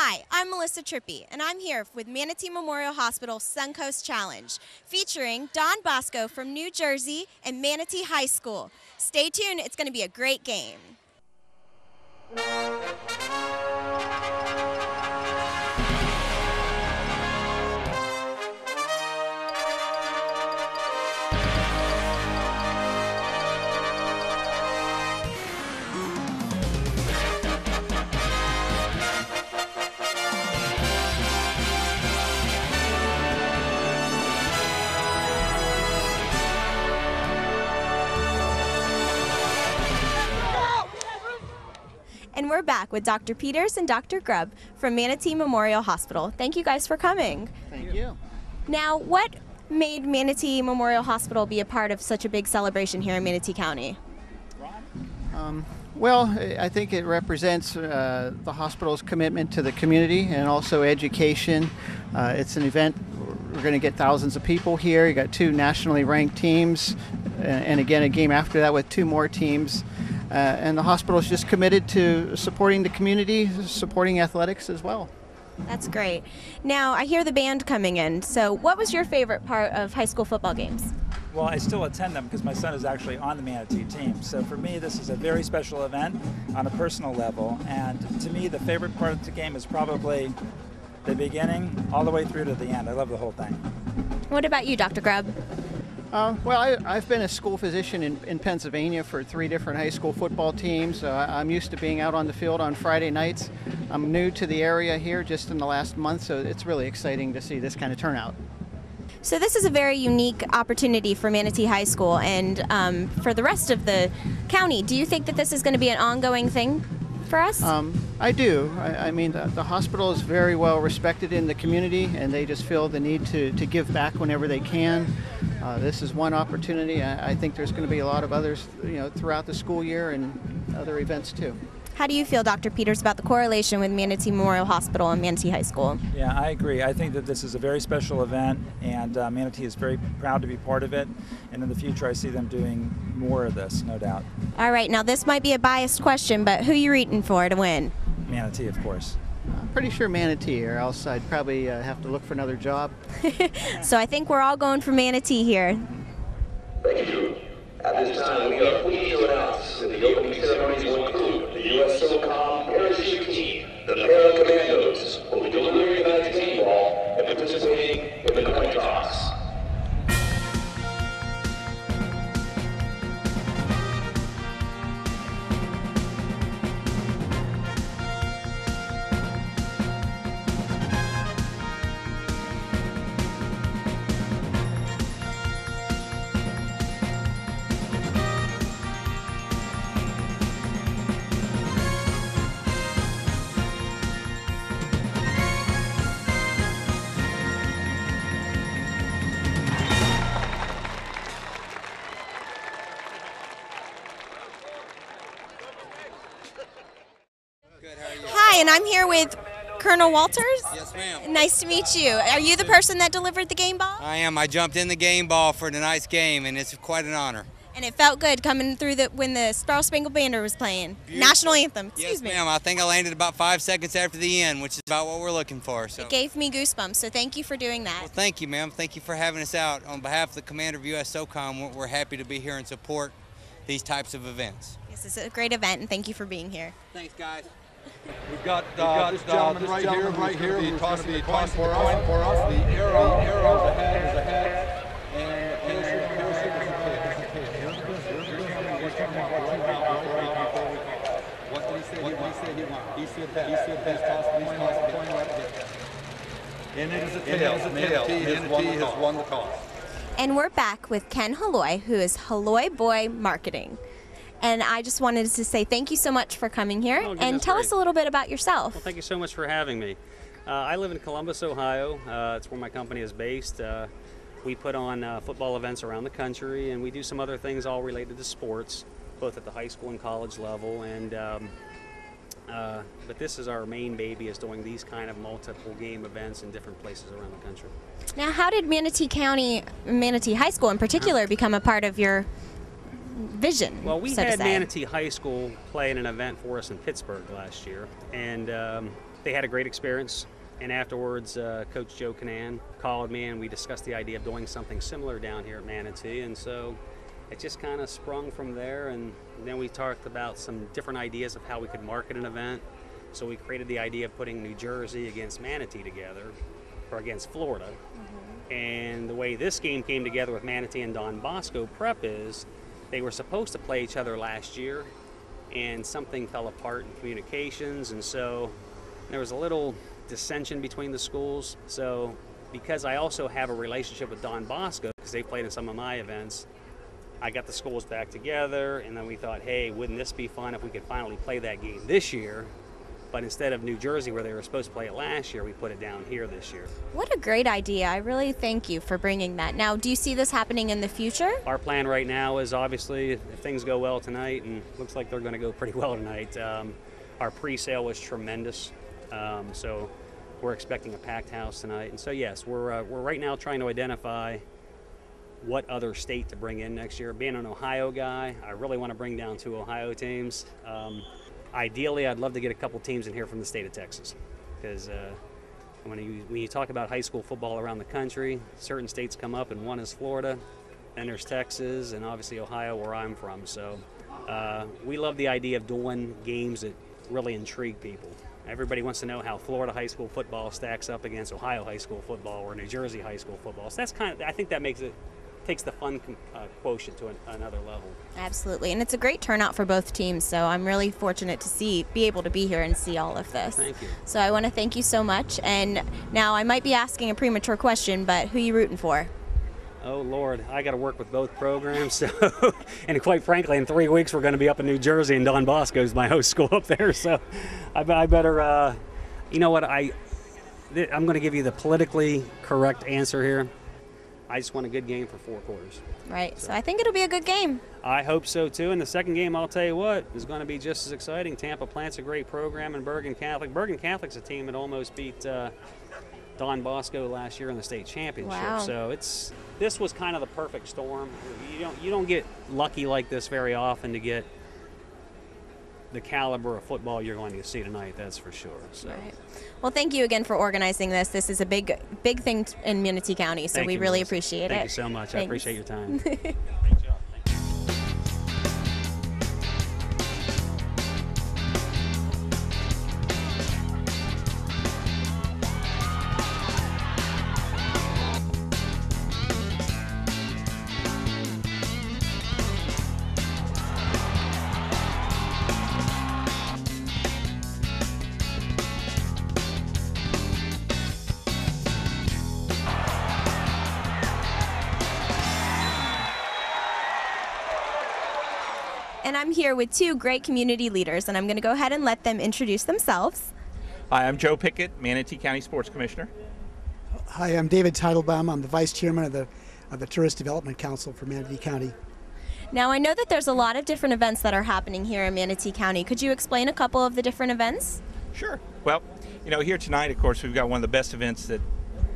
Hi, I'm Melissa TRIPPY, and I'm here with Manatee Memorial Hospital Suncoast Challenge, featuring Don Bosco from New Jersey and Manatee High School. Stay tuned, it's going to be a great game. And we're back with Dr. Peters and Dr. Grubb from Manatee Memorial Hospital. Thank you guys for coming. Thank you. Now, what made Manatee Memorial Hospital be a part of such a big celebration here in Manatee County? Well, I think it represents the hospital's commitment to the community and also education. It's an event, we're going to get thousands of people here. You got 2 nationally ranked teams, and again a game after that with 2 more teams. And the hospital is just committed to supporting the community, supporting athletics as well. That's great. Now, I hear the band coming in. So what was your favorite part of high school football games? Well, I still attend them because my son is actually on the Manatee team. So for me, this is a very special event on a personal level. And to me, the favorite part of the game is probably the beginning all the way through to the end. I love the whole thing. What about you, Dr. Grubb? Well, I've been a school physician in Pennsylvania for 3 different high school football teams. I'm used to being out on the field on Friday nights. I'm new to the area here just in the last month, so it's really exciting to see this kind of turnout. So this is a very unique opportunity for Manatee High School and for the rest of the county. Do you think that this is going to be an ongoing thing for us? I do. I mean, the hospital is very well respected in the community, and they just feel the need to give back whenever they can. This is one opportunity. I think there's going to be a lot of others, throughout the school year and other events too. How do you feel, Dr. Peters, about the correlation with Manatee Memorial Hospital and Manatee High School? Yeah, I agree. I think that this is a very special event, and Manatee is very proud to be part of it. And in the future, I see them doing more of this, no doubt. All right, now this might be a biased question, but who are you rooting for to win? Manatee, of course. I'm pretty sure Manatee, or else I'd probably have to look for another job. So I think we're all going for Manatee here. Thank you. At this time, we are pleased to announce that the opening ceremonies will include the U.S. SOCOM parachute team. The Para-Commandos will be delivering the Manatee game ball and participating in the coin toss. Hi, and I'm here with Colonel Walters. Yes, ma'am. Nice to meet you. Are you the person that delivered the game ball? I am. I jumped in the game ball for tonight's game, and it's quite an honor. And it felt good coming through when the Star Spangled Banner was playing. Beautiful. National anthem. Excuse me. Yes, ma'am. I think I landed about 5 seconds after the end, which is about what we're looking for. So. It gave me goosebumps, so thank you for doing that. Well, thank you, ma'am. Thank you for having us out. On behalf of the commander of U.S. SOCOM, we're happy to be here and support these types of events. This is a great event, and thank you for being here. Thanks, guys. We've got this gentleman right here who's going to be tossing the coin for us. The arrow is ahead, and the parachute is ahead. What did he say? He said he's tossing the coin right there. And it is a tail. Manatee has won the toss. And we're back with Ken HALLOY, who is HALLOY Boy Marketing. And I just wanted to say thank you so much for coming here and tell us a little bit about yourself. Well, thank you so much for having me. I live in Columbus, Ohio. It's where my company is based. We put on football events around the country, and we do some other things all related to sports, both at the high school and college level. And but this is our main baby, is doing these kind of multiple game events in different places around the country. Now, how did Manatee County, Manatee High School in particular, become a part of your vision? Well, we so had Manatee High School play in an event for us in Pittsburgh last year, and They had a great experience. And afterwards, Coach Joe Canan called me and we discussed the idea of doing something similar down here at Manatee. And so it just kind of sprung from there. And then we talked about some different ideas of how we could market an event. So we created the idea of putting New Jersey against Manatee together, or against Florida. And the way this game came together with Manatee and Don Bosco Prep is they were supposed to play each other last year, and something fell apart in communications. And so there was a little dissension between the schools. So because I also have a relationship with Don Bosco, because they played in some of my events, I got the schools back together, and then we thought, hey, wouldn't this be fun if we could finally play that game this year? But instead of New Jersey, where they were supposed to play it last year, we put it down here this year. What a great idea. I really thank you for bringing that. Now, do you see this happening in the future? Our plan right now is obviously, if things go well tonight, and looks like they're going to go pretty well tonight, our pre-sale was tremendous. So we're expecting a packed house tonight. And so, yes, we're right now trying to identify what other state to bring in next year. Being an Ohio guy, I really want to bring down 2 Ohio teams. Ideally, I'd love to get a couple teams in here from the state of Texas, because when you talk about high school football around the country, certain states come up, and one is Florida, then there's Texas, and obviously Ohio, where I'm from. So we love the idea of doing games that really intrigue people. Everybody wants to know how Florida high school football stacks up against Ohio high school football or New Jersey high school football. So that's I think that takes the fun quotient to another level. Absolutely, and it's a great turnout for both teams, so I'm really fortunate to be able to be here and see all of this. Thank you. So I want to thank you so much, and now I might be asking a premature question, but who are you rooting for? Oh, Lord, I got to work with both programs, so, and quite frankly, in 3 weeks we're going to be up in New Jersey, and Don Bosco's my host school up there, so I better, you know what, I'm going to give you the politically correct answer here. I just want a good game for 4 quarters. Right, so I think it'll be a good game. I hope so, too. And the second game, I'll tell you what, is going to be just as exciting. Tampa Plant's a great program, and Bergen Catholic. Bergen Catholic's a team that almost beat Don Bosco last year in the state championship. Wow. So this was kind of the perfect storm. You don't get lucky like this very often to get the caliber of football you're going to see tonight, that's for sure. So. Right. Well, thank you again for organizing this. This is a big thing in Manatee County, so we really appreciate it. Thank you so much. Thanks. I appreciate your time. And I'm here with 2 great community leaders, and I'm going to go ahead and let them introduce themselves. Hi, I'm Joe Pickett, Manatee County Sports Commissioner. Hi, I'm David Teitelbaum. I'm the Vice Chairman of the Tourist Development Council for Manatee County. Now, I know that there's a lot of different events that are happening here in Manatee County. Could you explain a couple of the different events? Sure. Well, here tonight, of course, we've got one of the best events that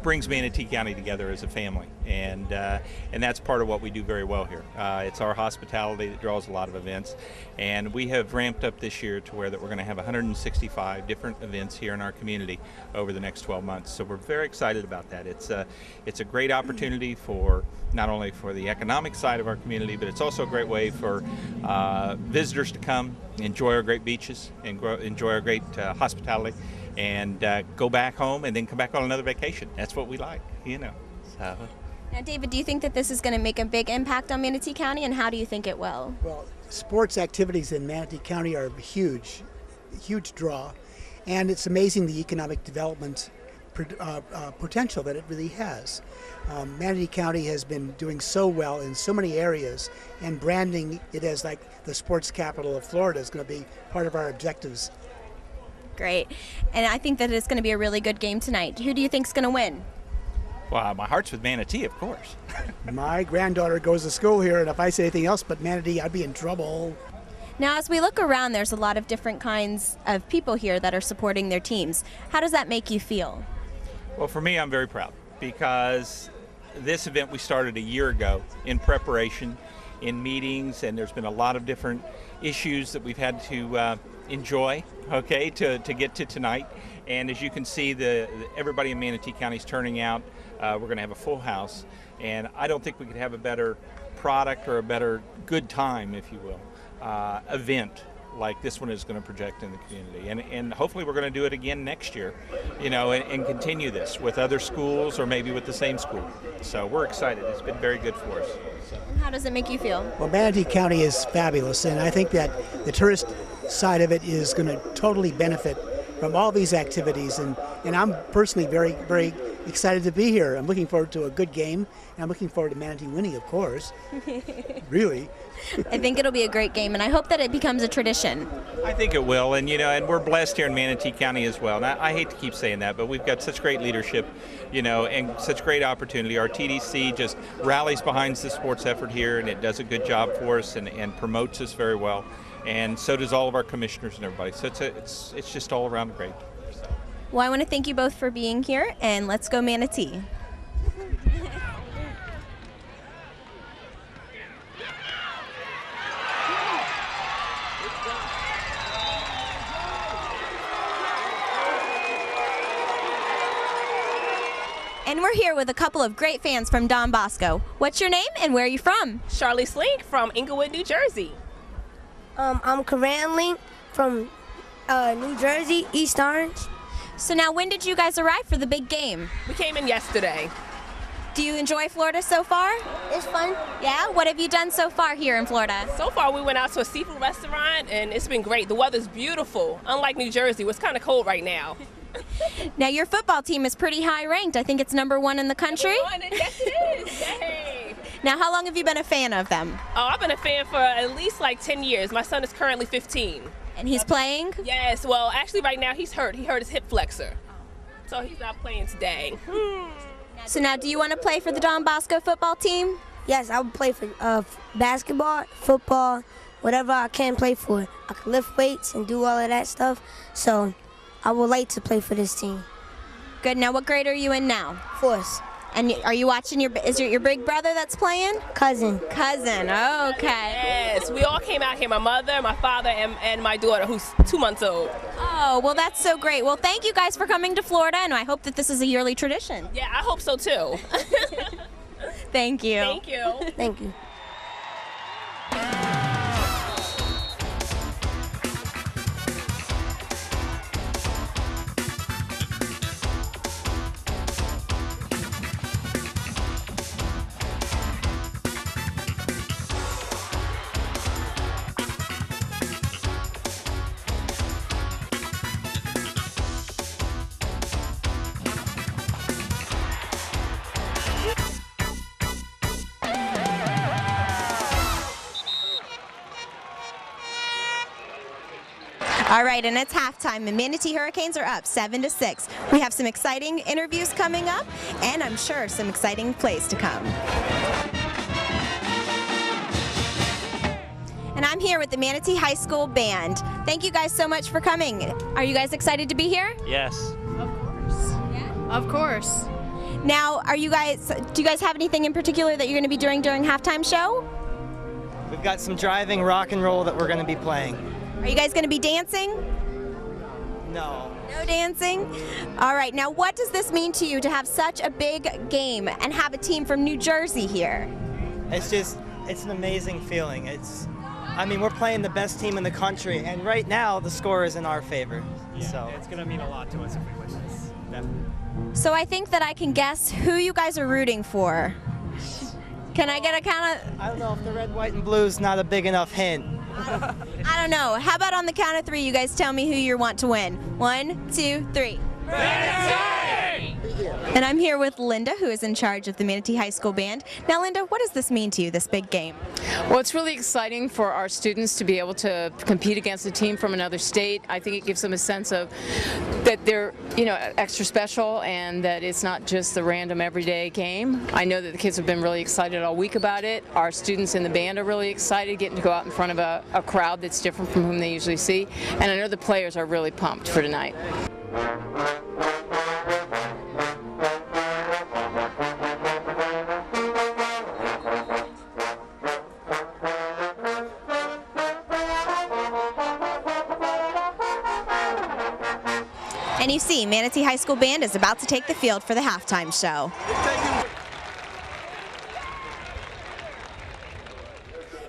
brings Manatee County together as a family, and that's part of what we do very well here. It's our hospitality that draws a lot of events, and we have ramped up this year to where that we're going to have 165 different events here in our community over the next 12 months. So we're very excited about that. It's a great opportunity for not only for the economic side of our community, but it's also a great way for visitors to come, enjoy our great beaches, and enjoy our great hospitality, and go back home and then come back on another vacation. That's what we like, So. Now, David, do you think that this is going to make a big impact on Manatee County, and how do you think it will? Well, sports activities in Manatee County are a huge draw, and it's amazing the economic development potential that it really has. Manatee County has been doing so well in so many areas, and branding it as like the sports capital of Florida is going to be part of our objectives. Great. And I think that it's going to be a really good game tonight. Who do you think is going to win? Well, my heart's with Manatee, of course. My granddaughter goes to school here, and if I say anything else but Manatee, I'd be in trouble. Now, as we look around, there's a lot of different kinds of people here that are supporting their teams. How does that make you feel? Well, for me, I'm very proud, because this event we started a year ago in preparation, in meetings, and there's been a lot of different issues that we've had to enjoy, to get to tonight. And as you can see, everybody in Manatee County is turning out. We're going to have a full house, and I don't think we could have a better product or a better good time, if you will, event like this one is going to project in the community. And hopefully we're going to do it again next year, you know, and continue this with other schools or maybe with the same school. So we're excited. It's been very good for us. And how does it make you feel? Well, Manatee County is fabulous, and I think that the tourist side of it is going to totally benefit from all these activities, and I'm personally very, very excited to be here. I'm looking forward to a good game, and I'm looking forward to Manatee winning, of course. Really. I think it'll be a great game, and I hope that it becomes a tradition. I think it will, and you know, and we're blessed here in Manatee County as well. And I hate to keep saying that, but we've got such great leadership, you know, and such great opportunity. Our TDC just rallies behind the sports effort here, and it does a good job for us and promotes us very well. And so does all of our commissioners and everybody. So it's just all around great. Well, I want to thank you both for being here, and let's go Manatee. And we're here with a couple of great fans from Don Bosco. What's your name and where are you from? Charlie Slink from Inglewood, New Jersey. I'm Karan Link from New Jersey, East Orange. So now, when did you guys arrive for the big game? We came in yesterday. Do you enjoy Florida so far? It's fun. Yeah? What have you done so far here in Florida? So far, we went out to a seafood restaurant, and it's been great. The weather's beautiful, unlike New Jersey, where it's kind of cold right now. Now, your football team is pretty high ranked. I think it's #1 in the country. Yes, it is. Yay. Now, how long have you been a fan of them? Oh, I've been a fan for at least like 10 years. My son is currently 15. And he's playing? Yes. Well, actually, right now he's hurt. He hurt his hip flexor. So he's not playing today. So now, do you want to play for the Don Bosco football team? Yes, I would play for basketball, football, whatever I can play for. I can lift weights and do all of that stuff. So I would like to play for this team. Good. Now, what grade are you in now? 4th. And are you watching is it your big brother that's playing? Cousin. Cousin, okay. Yes, we all came out here, my mother, my father, and my daughter, who's 2 months old. Oh, well, that's so great. Well, thank you guys for coming to Florida, and I hope that this is a yearly tradition. Yeah, I hope so, too. Thank you. Thank you. Thank you. All right, and it's halftime. The Manatee Hurricanes are up 7-6. We have some exciting interviews coming up, and I'm sure some exciting plays to come. And I'm here with the Manatee High School Band. Thank you guys so much for coming. Are you guys excited to be here? Yes. Of course. Yeah. Of course. Now, do you guys have anything in particular that you're going to be doing during halftime show? We've got some driving rock and roll that we're going to be playing. Are you guys going to be dancing? No. No dancing? All right, now what does this mean to you to have such a big game and have a team from New Jersey here? It's an amazing feeling. I mean, we're playing the best team in the country, and right now the score is in our favor. Yeah, so it's going to mean a lot to us if we win this. Definitely. So I think that I can guess who you guys are rooting for. Can I get a count of? I don't know if the red, white, and blue is not a big enough hint. I don't know. How about on the count of 3, you guys tell me who you want to win? 1, 2, 3. Manatee! And I'm here with Linda, who is in charge of the Manatee High School Band. Now, Linda, what does this mean to you, this big game? Well, it's really exciting for our students to be able to compete against a team from another state. I think it gives them a sense of that they're, extra special and that it's not just the random everyday game. I know that the kids have been really excited all week about it. Our students in the band are really excited getting to go out in front of a crowd that's different from whom they usually see. And I know the players are really pumped for tonight. And you see, Manatee High School Band is about to take the field for the halftime show.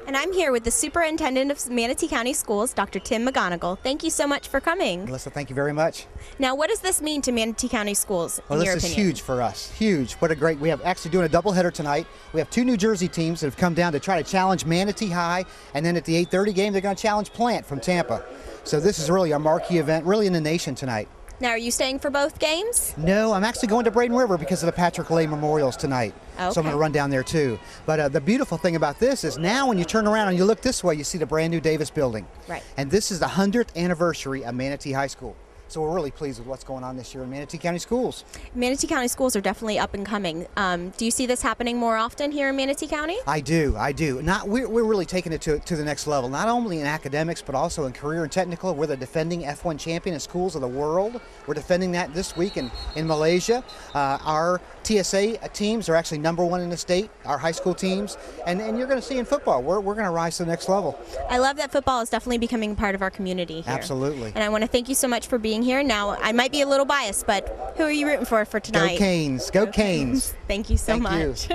And I'm here with the Superintendent of Manatee County Schools, Dr. Tim McGonigal. Thank you so much for coming. Melissa, thank you very much. Now, what does this mean to Manatee County Schools, Well, in your this is opinion? huge for us. Huge. What a great, we have actually doing a doubleheader tonight. We have 2 New Jersey teams that have come down to try to challenge Manatee High, and then at the 8:30 game, they're going to challenge Plant from Tampa. So this is really our marquee event, really in the nation tonight. Now, are you staying for both games? No, I'm actually going to Braden River because of the Patrick Lay Memorials tonight. Okay. So I'm going to run down there too. But the beautiful thing about this is now when you turn around and you look this way, you see the brand new Davis building. Right. And this is the 100th anniversary of Manatee High School. So we're really pleased with what's going on this year in Manatee County Schools. Manatee County Schools are definitely up and coming. Do you see this happening more often here in Manatee County? I do. We're really taking it to the next level, not only in academics, but also in career and technical. We're the defending F1 champion in schools of the world. We're defending that this week in Malaysia. Our TSA teams are actually #1 in the state, our high school teams. And you're going to see in football, we're going to rise to the next level. I love that football is definitely becoming part of our community here. Absolutely. And I want to thank you so much for being here. Now, I might be a little biased, but who are you rooting for tonight? Go Canes. Go Canes. Thank you so Thank much.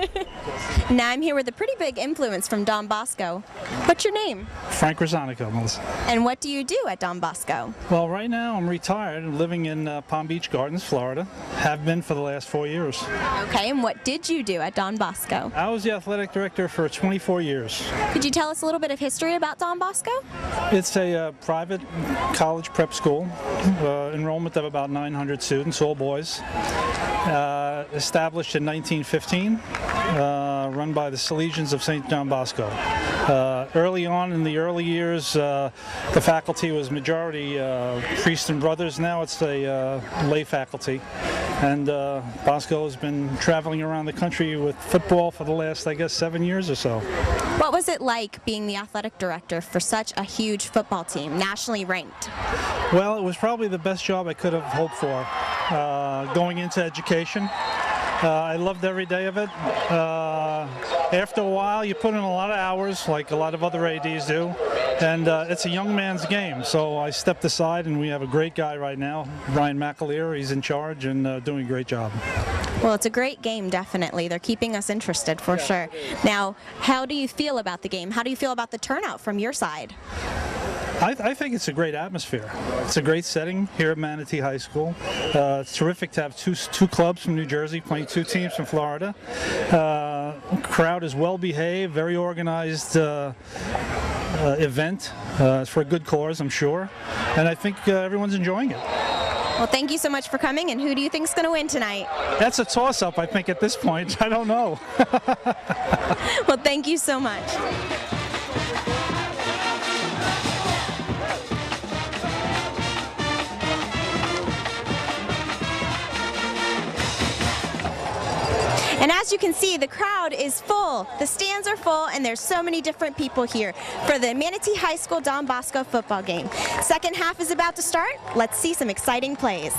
Now I'm here with a pretty big influence from Don Bosco. What's your name? Frank REZZONICO, Melissa. And what do you do at Don Bosco? Well, right now I'm retired and living in Palm Beach Gardens, Florida. Have been for the last 4 years. Okay, and what did you do at Don Bosco? I was the athletic director for 24 years. Could you tell us a little bit of history about Don Bosco? It's a private college prep school, enrollment of about 900 students, all boys. Established in 1915, run by the Salesians of St. John Bosco. Early on in the early years, the faculty was majority priests and brothers. Now it's a lay faculty. And Bosco has been traveling around the country with football for the last, I guess, 7 years or so. What was it like being the athletic director for such a huge football team, nationally ranked? Well, it was probably the best job I could have hoped for, going into education. I loved every day of it. After a while, you put in a lot of hours, like a lot of other ADs do, and it's a young man's game. So I stepped aside, and we have a great guy right now, Brian McAleer. He's in charge and doing a great job. Well, it's a great game, definitely. They're keeping us interested, for sure. Now, how do you feel about the game? How do you feel about the turnout from your side? I think it's a great atmosphere. It's a great setting here at Manatee High School. It's terrific to have two clubs from New Jersey playing 2 teams from Florida. Crowd is well behaved, very organized event. It's for a good cause, I'm sure. And I think everyone's enjoying it. Well, thank you so much for coming, and who do you think is going to win tonight? That's a toss-up, I think, at this point. I don't know. Well, thank you so much. And as you can see, the crowd is full. The stands are full, and there's so many different people here for the Manatee High School Don Bosco football game. Second half is about to start. Let's see some exciting plays.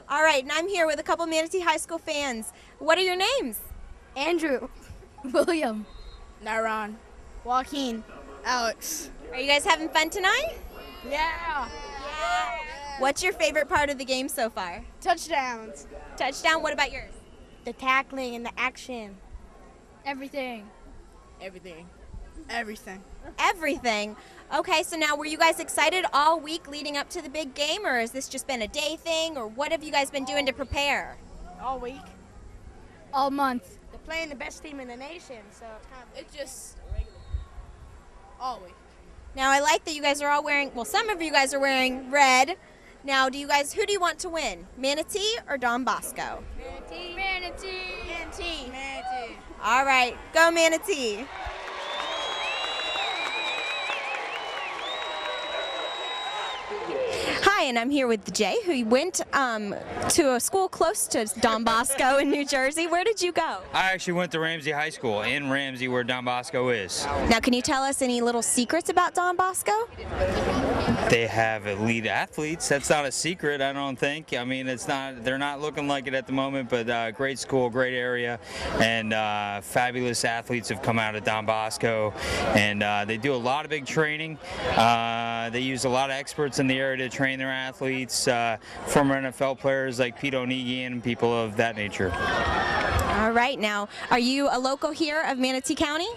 All right, and I'm here with a couple Manatee High School fans. What are your names? Andrew, William, Naran, Joaquin, Alex. Are you guys having fun tonight? Yeah. What's your favorite part of the game so far? Touchdowns. Touchdown, what about yours? The tackling and the action. Everything. Everything. Everything. Everything. Okay, so now were you guys excited all week leading up to the big game, or has this just been a day thing, or what have you guys been doing to prepare? All week. All month. They're playing the best team in the nation, so it's just all week. Now I like that you guys are all wearing, well, some of you guys are wearing red. Now, who do you want to win? Manatee or Don Bosco? Manatee. Manatee. Manatee. Manatee. All right, go Manatee. Hi, and I'm here with Jay, who went to a school close to Don Bosco in New Jersey. Where did you go? I actually went to Ramsey High School in Ramsey, where Don Bosco is. Now, can you tell us any little secrets about Don Bosco? They have elite athletes. That's not a secret, I don't think. I mean, it's not. They're not looking like it at the moment, but great school, great area, and fabulous athletes have come out of Don Bosco, and they do a lot of big training. They use a lot of experts in the area to train their athletes, former NFL players like Pete O'Negan and people of that nature. All right, now, are you a local here of Manatee County?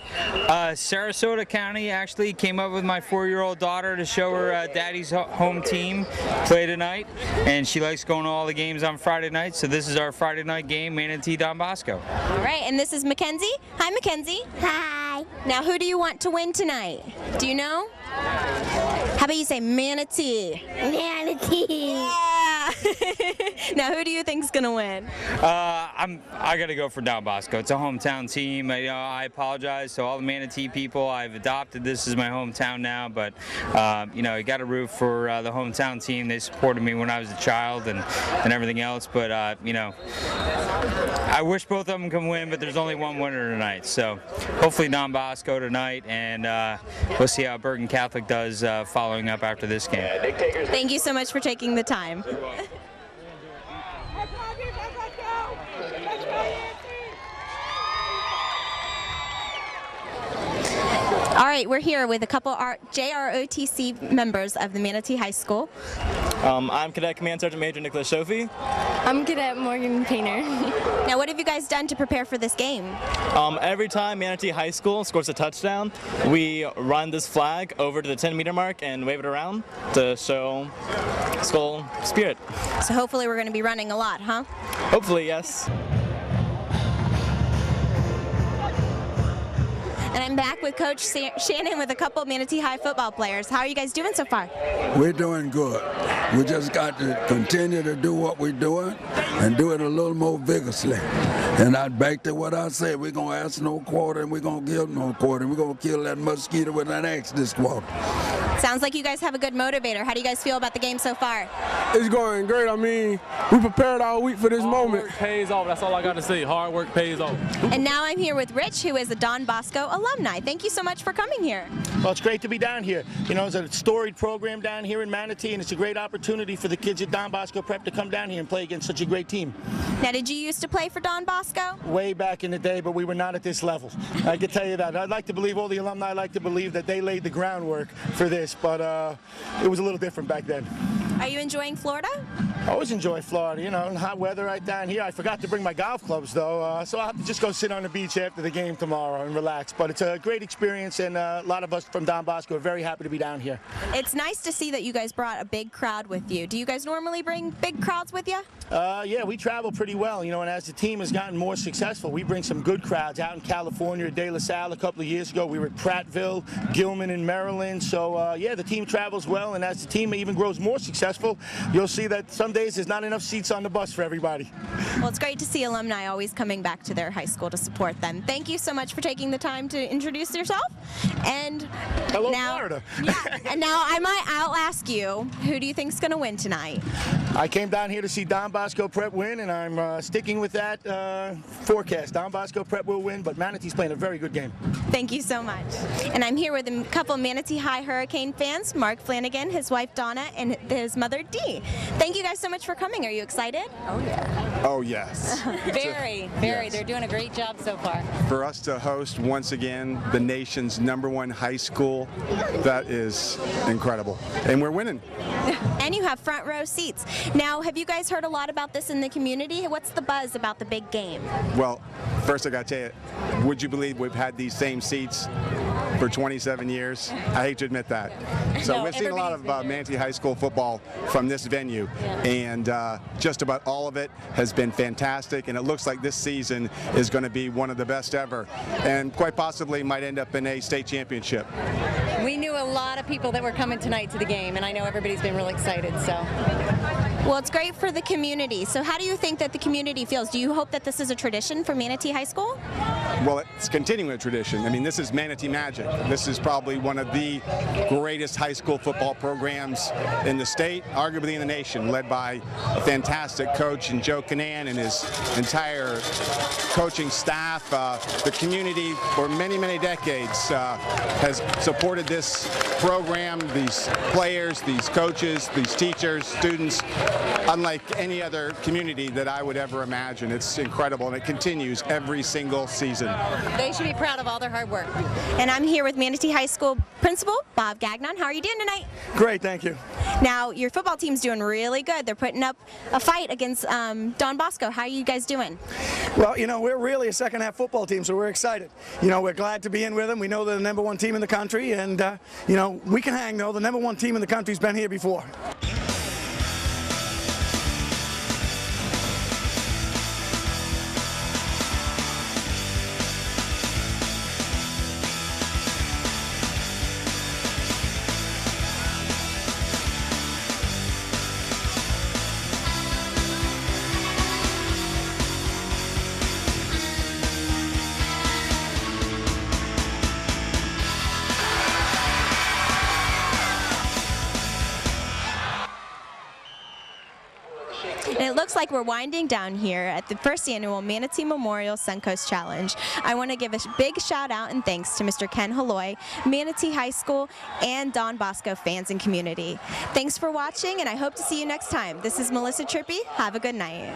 Sarasota County. Actually came up with my 4-year-old daughter to show her daddy's home team play tonight, and she likes going to all the games on Friday night, so this is our Friday night game, Manatee Don Bosco. All right, and this is Mackenzie. Hi, Mackenzie. Hi. Now, who do you want to win tonight? Do you know? How about you say Manatee? Manatee. Yeah. Now, who do you think's gonna win? I got to go for Don Bosco. It's a hometown team. I apologize to all the Manatee people. I've adopted this as my hometown now, but you got to root for the hometown team. They supported me when I was a child and everything else. But I wish both of them can win, but there's only one winner tonight. So hopefully Don Bosco tonight, and we'll see how Bergen Catholic does following up after this game. Thank you so much for taking the time. All right, we're here with a couple JROTC members of the Manatee High School. I'm Cadet Command Sergeant Major Nicholas Sophie. I'm Cadet Morgan Painter. Now, what have you guys done to prepare for this game? Every time Manatee High School scores a touchdown, we run this flag over to the 10-meter mark and wave it around to show school spirit. So hopefully we're going to be running a lot, huh? Hopefully, yes. And I'm back with Coach Shannon with a couple of Manatee High football players. How are you guys doing so far? We're doing good. We just got to continue to do what we're doing and do it a little more vigorously. And I back to what I said, we're going to ask no quarter and we're going to give no quarter. We're going to kill that mosquito with an axe this quarter. Sounds like you guys have a good motivator. How do you guys feel about the game so far? It's going great. I mean, we prepared all week for this moment. Hard work pays off. That's all I got to say. Hard work pays off. And now I'm here with Rich, who is a Don Bosco alumni. Thank you so much for coming here. Well, it's great to be down here. You know, it's a storied program down here in Manatee, and it's a great opportunity for the kids at Don Bosco Prep to come down here and play against such a great team. Now, did you used to play for Don Bosco? Way back in the day, but we were not at this level. I can tell you that. I'd like to believe, all the alumni like to believe that they laid the groundwork for this, but it was a little different back then. Are you enjoying Florida? I always enjoy Florida, you know, hot weather right down here. I forgot to bring my golf clubs, though, so I'll have to just go sit on the beach after the game tomorrow and relax. But it's a great experience, and a lot of us from Don Bosco are very happy to be down here. It's nice to see that you guys brought a big crowd with you. Do you guys normally bring big crowds with you? Yeah, we travel pretty well, you know, and as the team has gotten more successful, we bring some good crowds out in California, De La Salle a couple of years ago. We were at Prattville, Gilman in Maryland. So, yeah, the team travels well, and as the team even grows more successful, you'll see that some days there's not enough seats on the bus for everybody. Well, it's great to see alumni always coming back to their high school to support them. Thank you so much for taking the time to introduce yourself. And hello, now, Florida. Yeah, and now I'll ask you, who do you think's going to win tonight? I came down here to see Don Bosco Prep win, and I'm sticking with that forecast. Don Bosco Prep will win, but Manatee's playing a very good game. Thank you so much. And I'm here with a couple of Manatee High Hurricane fans, Mark Flanagan, his wife Donna, and his mother Dee. Thank you guys so much for coming. Are you excited? Oh yeah. Oh yes. Very. Yes. They're doing a great job so far. For us to host once again the nation's #1 high school, that is incredible. And we're winning. And you have front row seats. Now, have you guys heard a lot about this in the community? What's the buzz about the big game? Well, first I got to tell you, would you believe we've had these same seats for 27 years? I hate to admit that. So No, we've seen a lot of Manatee High School football from this venue, and just about all of it has been fantastic, and it looks like this season is going to be one of the best ever, and quite possibly might end up in a state championship. We knew a lot of people that were coming tonight to the game, and I know everybody's been really excited. So. Well, it's great for the community. So how do you think that the community feels? Do you hope that this is a tradition for Manatee High School? well, it's continuing a tradition. I mean, this is Manatee magic. This is probably one of the greatest high school football programs in the state, arguably in the nation, led by a fantastic coach in Joe Canan and his entire coaching staff. The community for many, many decades has supported this program, these players, these coaches, these teachers, students, unlike any other community that I would ever imagine. It's incredible, and it continues every single season. They should be proud of all their hard work. And I'm here with Manatee High School Principal Bob Gagnon. How are you doing tonight? Great, thank you. Now, your football team's doing really good. They're putting up a fight against Don Bosco. How are you guys doing? Well, you know, we're really a second-half football team, so we're excited. You know, we're glad to be in with them. We know they're the #1 team in the country, and, you know, we can hang, though. The #1 team in the country's been here before. And it looks like we're winding down here at the first annual Manatee Memorial Suncoast Challenge. I want to give a big shout out and thanks to Mr. Ken HALLOY, Manatee High School, and Don Bosco fans and community. Thanks for watching, and I hope to see you next time. This is Melissa TRIPPY. Have a good night.